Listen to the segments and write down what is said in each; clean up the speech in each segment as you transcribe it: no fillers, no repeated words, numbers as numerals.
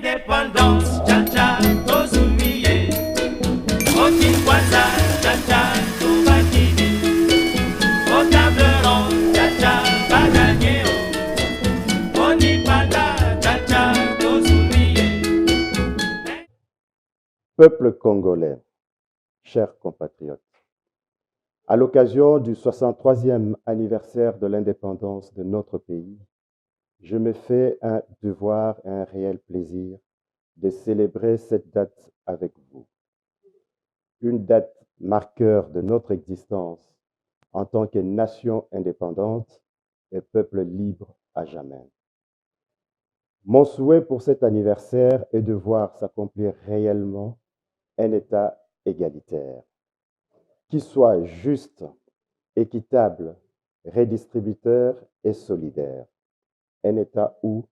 Indépendance, cha-cha, tozumiye. Okikwaza, cha-cha, tobakini. Au table ronde, cha-cha, bagagnéo. Onipanda, cha-cha, tozumiye. Peuple congolais, chers compatriotes, à l'occasion du 63e anniversaire de l'indépendance de notre pays, je me fais un devoir et un réel plaisir de célébrer cette date avec vous. Une date marqueur de notre existence en tant que nation indépendante et peuple libre à jamais. Mon souhait pour cet anniversaire est de voir s'accomplir réellement un État égalitaire, qui soit juste, équitable, redistributeur et solidaire. Un État où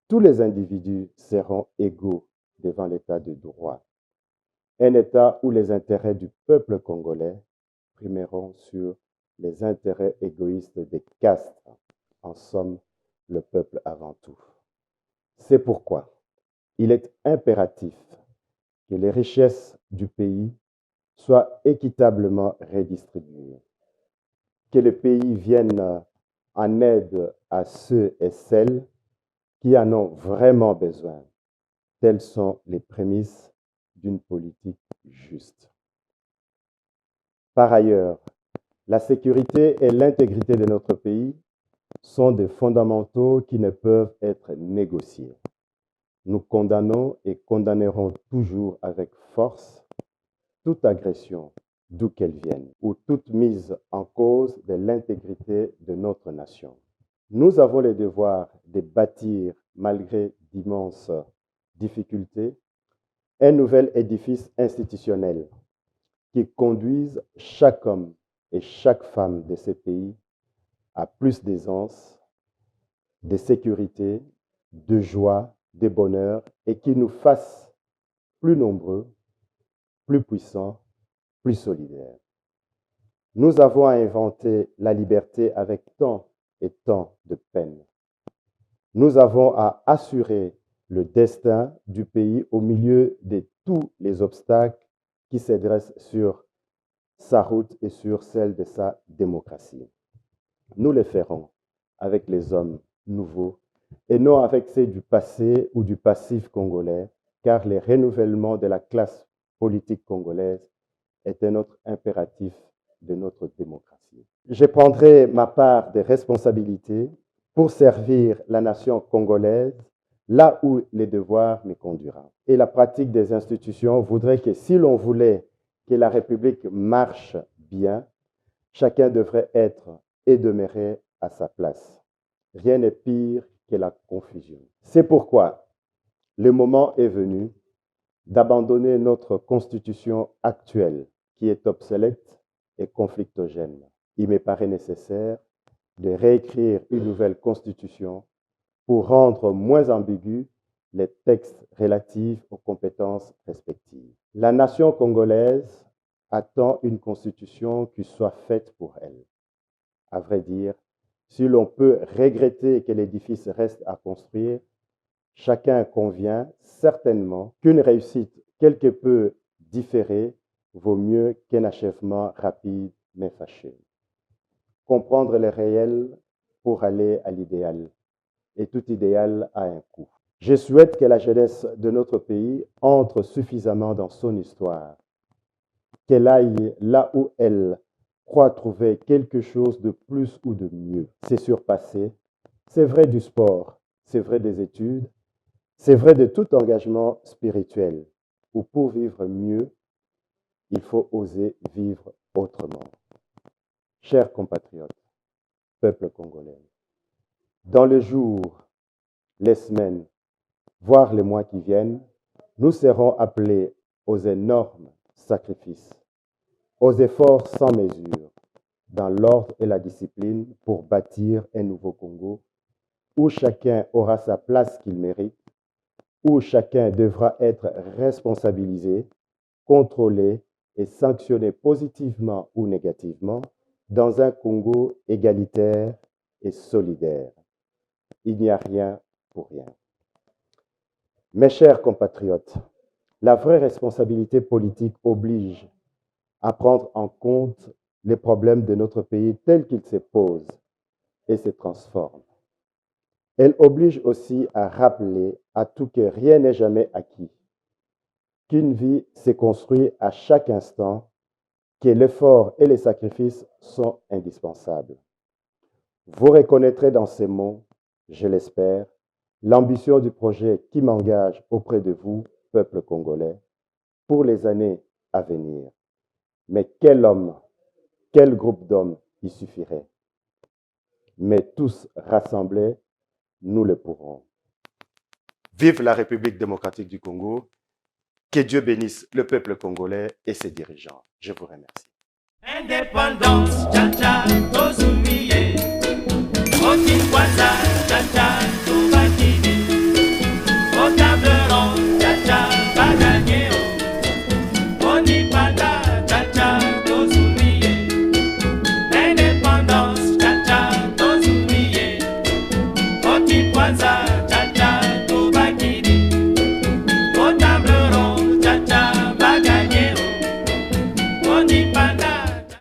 tous les individus seront égaux devant l'État de droit. Un État où les intérêts du peuple congolais primeront sur les intérêts égoïstes des castes. En somme, le peuple avant tout. C'est pourquoi il est impératif que les richesses du pays soient équitablement redistribuées, que le pays vienne en aide à ceux et celles qui en ont vraiment besoin. Telles sont les prémices d'une politique juste. Par ailleurs, la sécurité et l'intégrité de notre pays sont des fondamentaux qui ne peuvent être négociés. Nous condamnons et condamnerons toujours avec force toute agression, d'où qu'elle vienne, ou toute mise en cause de l'intégrité de notre nation. Nous avons le devoir de bâtir, malgré d'immenses difficultés, un nouvel édifice institutionnel qui conduise chaque homme et chaque femme de ce pays à plus d'aisance, de sécurité, de joie, de bonheur et qui nous fasse plus nombreux, plus puissants, plus solidaires. Nous avons inventé la liberté avec tant et tant de peine. Nous avons à assurer le destin du pays au milieu de tous les obstacles qui se dressent sur sa route et sur celle de sa démocratie. Nous le ferons avec les hommes nouveaux et non avec ceux du passé ou du passif congolais, car le renouvellement de la classe politique congolaise est un autre impératif de notre démocratie. Je prendrai ma part des responsabilités pour servir la nation congolaise là où les devoirs me conduiront. Et la pratique des institutions voudrait que si l'on voulait que la République marche bien, chacun devrait être et demeurer à sa place. Rien n'est pire que la confusion. C'est pourquoi le moment est venu d'abandonner notre constitution actuelle qui est obsolète et conflictogène. Il me paraît nécessaire de réécrire une nouvelle constitution pour rendre moins ambigus les textes relatifs aux compétences respectives. La nation congolaise attend une constitution qui soit faite pour elle. À vrai dire, si l'on peut regretter que l'édifice reste à construire, chacun convient certainement qu'une réussite quelque peu différée vaut mieux qu'un achèvement rapide mais fâcheux. Comprendre le réel pour aller à l'idéal, et tout idéal a un coût. Je souhaite que la jeunesse de notre pays entre suffisamment dans son histoire, qu'elle aille là où elle croit trouver quelque chose de plus ou de mieux. C'est surpassé. C'est vrai du sport, c'est vrai des études, c'est vrai de tout engagement spirituel, où pour vivre mieux, il faut oser vivre autrement. Chers compatriotes, peuple congolais, dans les jours, les semaines, voire les mois qui viennent, nous serons appelés aux énormes sacrifices, aux efforts sans mesure, dans l'ordre et la discipline pour bâtir un nouveau Congo, où chacun aura sa place qu'il mérite, où chacun devra être responsabilisé, contrôlé et sanctionné positivement ou négativement dans un Congo égalitaire et solidaire. Il n'y a rien pour rien. Mes chers compatriotes, la vraie responsabilité politique oblige à prendre en compte les problèmes de notre pays tels qu'ils se posent et se transforment. Elle oblige aussi à rappeler à tout que rien n'est jamais acquis, qu'une vie se construit à chaque instant, que l'effort et les sacrifices sont indispensables. Vous reconnaîtrez dans ces mots, je l'espère, l'ambition du projet qui m'engage auprès de vous, peuple congolais, pour les années à venir. Mais quel homme, quel groupe d'hommes y suffirait? Mais tous rassemblés, nous le pourrons. Vive la République démocratique du Congo. Que Dieu bénisse le peuple congolais et ses dirigeants. Je vous remercie. Indépendance, tcha tcha, tozumiye. Oki kwanza, tcha tcha,